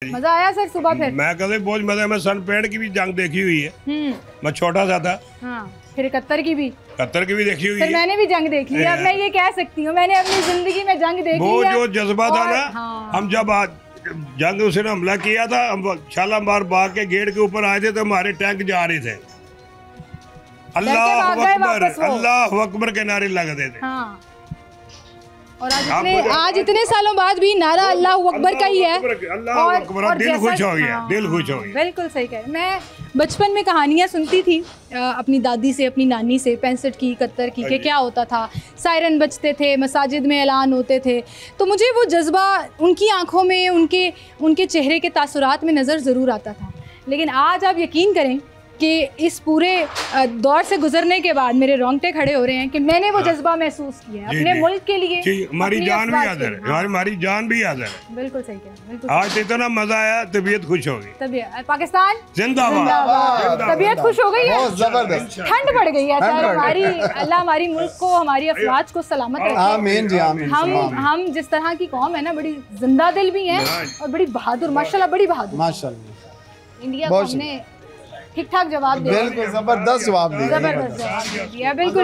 मजा आया सर सुबह फिर? मैं कहते बहुत मजा। मैं सन पैंट की भी जंग देखी हुई है। मैं छोटा सा था। हाँ, फिर कत्तर की भी देखी हुई है। मैंने भी जंग देखी है। अब मैं ये कह सकती हूँ मैंने अपनी जिंदगी में जंग देखी वो है। जो जज्बा था ना, हाँ। हम जब जंग उसने हमला किया था, हम शालामार बाग के गेट के ऊपर आए थे तो हमारे टैंक जा रहे थे, अल्लाह अकबर के नारे लगते थे। हाँ। और आज इतने सालों बाद भी नारा अल्लाह अकबर का ही है। और दिल खुश हो गया। दिल खुश हो गया। बिल्कुल सही कह रहे। मैं बचपन में कहानियाँ सुनती थी अपनी दादी से, अपनी नानी से, 65 की, कत्तर की, कि क्या होता था। सायरन बजते थे, मसाजिद में ऐलान होते थे, तो मुझे वो जज्बा उनकी आंखों में, उनके चेहरे के तासुरात में नज़र ज़रूर आता था। लेकिन आज आप यकीन करें कि इस पूरे दौर से गुजरने के बाद मेरे रोंगटे खड़े हो रहे हैं कि मैंने वो जज्बा महसूस किया है अपने मुल्क के लिए। हमारी जान भी याद है, हमारी जान भी याद है। बिल्कुल सही कह रहे हैं। आज इतना मजा आया, तबीयत खुश हो गई। तबीयत पाकिस्तान जिंदाबाद। तबीयत खुश हो गई है। जबरदस्त ठंड पड़ गई है सर हमारी। अल्लाह हमारी मुल्क को, हमारी अफवाज को सलामत रखे। आमीन जी आमीन। हम जिस तरह की कौम है ना, बड़ी जिंदा दिल भी हैं और बड़ी बहादुर, माशाल्लाह बड़ी बहादुर माशाल्लाह। इंडिया को हमने ठीक ठाक जवाब दिया। बिल्कुल जबरदस्त जवाब दिया। बिल्कुल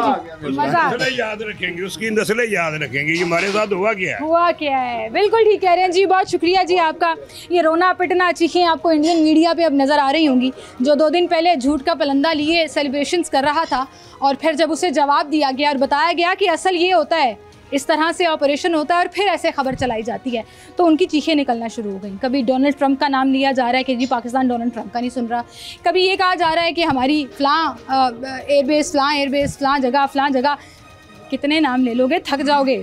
मजा याद रखेंगे, उसकी नस्लें याद रखेंगे हमारे साथ हुआ क्या है। बिल्कुल ठीक कह रहे हैं जी। बहुत शुक्रिया जी आपका। ये रोना पिटना चीखें आपको इंडियन मीडिया पे अब नज़र आ रही होंगी, जो 2 दिन पहले झूठ का पलंदा लिए सेलिब्रेशंस कर रहा था और फिर जब उसे जवाब दिया गया और बताया गया कि असल ये होता है, इस तरह से ऑपरेशन होता है और फिर ऐसे खबर चलाई जाती है, तो उनकी चीखें निकलना शुरू हो गई। कभी डोनाल्ड ट्रंप का नाम लिया जा रहा है कि जी पाकिस्तान डोनाल्ड ट्रंप का नहीं सुन रहा। कभी ये कहा जा रहा है कि हमारी फ़लाँ एयरबेस फ़लाँ जगह। कितने नाम ले लोगे, थक जाओगे।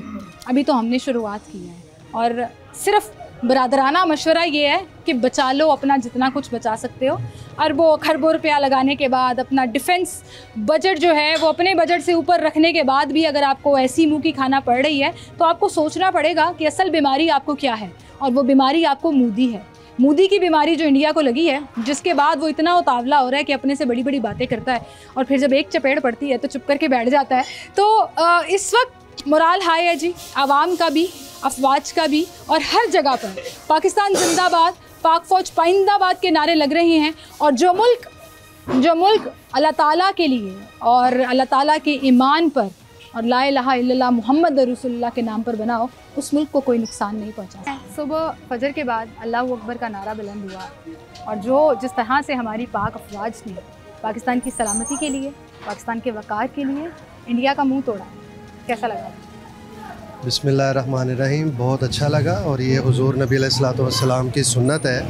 अभी तो हमने शुरुआत की है और सिर्फ बरादराना मशवरा ये है कि बचा लो अपना जितना कुछ बचा सकते हो। अरबों खरबों रुपया लगाने के बाद अपना डिफेंस बजट जो है वो अपने बजट से ऊपर रखने के बाद भी अगर आपको ऐसी मुँह की खाना पड़ रही है तो आपको सोचना पड़ेगा कि असल बीमारी आपको क्या है। और वो बीमारी आपको मोदी है। मोदी की बीमारी जो इंडिया को लगी है, जिसके बाद वो इतना उतावला हो रहा है कि अपने से बड़ी बड़ी बातें करता है और फिर जब एक चपेट पड़ती है तो चुप करके बैठ जाता है। तो इस वक्त मोराल हाई है जी, आवाम का भी, अफवाज का भी, और हर जगह पर पाकिस्तान जिंदाबाद, पाक फ़ौज पाइंदाबाद के नारे लग रहे हैं। और जो मुल्क अल्लाह ताला के लिए और अल्लाह ताला के ईमान पर और ला इलाहा इल्लल्लाह मुहम्मद रसूलुल्लाह के नाम पर बना हो, उस मुल्क को कोई नुकसान नहीं पहुंचा। सुबह फजर के बाद अल्लाह अकबर का नारा बुलंद हुआ और जिस तरह से हमारी पाक अफवाज ने पाकिस्तान की सलामती के लिए, पाकिस्तान के वक़ार के लिए इंडिया का मुँह तोड़ा, कैसा लगा? बिस्मिल्लाहिर्रहमानिर्रहीम। बहुत अच्छा लगा। और ये हुज़ूर नबी अलैहिस्सलातु वस्सलाम की सुन्नत है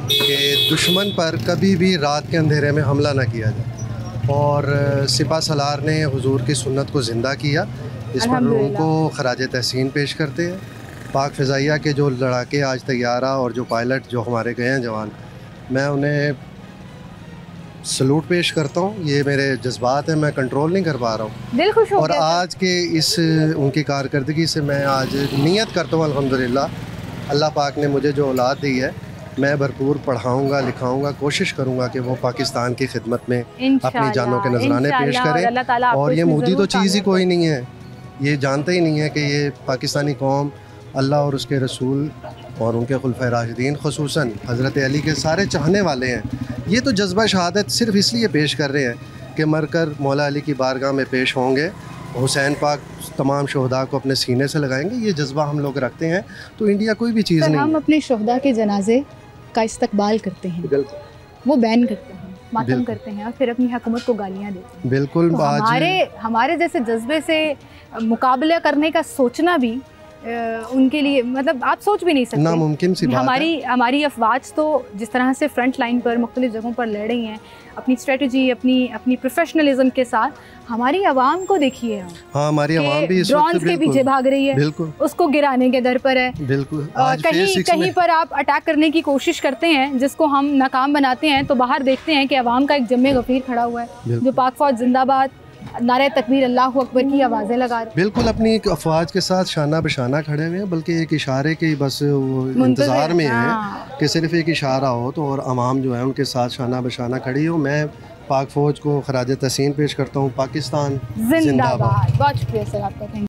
कि दुश्मन पर कभी भी रात के अंधेरे में हमला ना किया जाए, और सिपा सलार ने हुज़ूर की सुन्नत को ज़िंदा किया। इस पर उनको खराज तहसीन पेश करते हैं। पाक फ़िज़ाइया के जो लड़ाके आज तैयारा और जो पायलट जो हमारे गए हैं जवान, मैं उन्हें सलूट पेश करता हूँ। ये मेरे जज्बात हैं, मैं कंट्रोल नहीं कर पा रहा हूँ। दिल खुश हो और आज के इस उनकी कारकर्दगी से मैं आज नियत करता हूँ अल्हम्दुलिल्लाह, अल्लाह पाक ने मुझे जो औलाद दी है मैं भरपूर पढ़ाऊँगा, लिखाऊँगा, कोशिश करूँगा कि वो पाकिस्तान की खिदमत में अपनी जानों के नजराने पेश करें। और ये मोदी तो चीज़ ही कोई नहीं है, ये जानते ही नहीं है कि ये पाकिस्तानी कौम अल्लाह और उसके रसूल और उनके खुलफ़ाए राशिदीन ख़ुसूसन हज़रत अली के सारे चाहने वाले हैं। ये तो जज्बा शहादत सिर्फ़ इसलिए पेश कर रहे हैं कि मरकर मौला अली की बारगाह में पेश होंगे, हुसैन पाक तमाम शोहदा को अपने सीने से लगाएंगे। ये जज्बा हम लोग रखते हैं, तो इंडिया कोई भी चीज़ नहीं। हम अपने शोहदा के जनाजे का इस्तकबाल करते हैं, वो बैन करते हैं, मातम करते हैं और फिर अपनी हुकूमत को गालियाँ देते हैं। बिल्कुल। तो हमारे जैसे जज्बे से मुकाबला करने का सोचना भी उनके लिए, मतलब आप सोच भी नहीं सकते, नामुमकिन सी बात है। हमारी अफवाज तो जिस तरह से फ्रंट लाइन पर मुख्तलिफ जगहों पर लड़ रही हैं अपनी स्ट्रेटजी, अपनी प्रोफेशनलिज्म के साथ, हमारी आवाम को देखिए। हाँ, हमारी आवाम भी ड्रोन्स के पीछे भाग रही है, बिल्कुल उसको गिराने के दर पर है। बिल्कुल। कहीं पर आप अटैक करने की कोशिश करते हैं जिसको हम नाकाम बनाते हैं, तो बाहर देखते हैं कि आवाम का एक जम्मे गफीर खड़ा हुआ है जो पाक फ़ौज जिंदाबाद, नारे तकबीर, अल्लाह अकबर की आवाज़ें लगा रहे। बिल्कुल अपनी एक अफवाज के साथ शाना बशाना खड़े हुए हैं, बल्कि एक इशारे के बस वो इंतज़ार में है कि सिर्फ एक इशारा हो तो और आवाम जो है उनके साथ शाना बशाना खड़ी हो। मैं पाक फ़ौज को खराज तहसीन पेश करता हूँ। पाकिस्तान जिंदाबाद। बहुत शुक्रिया सर आपका।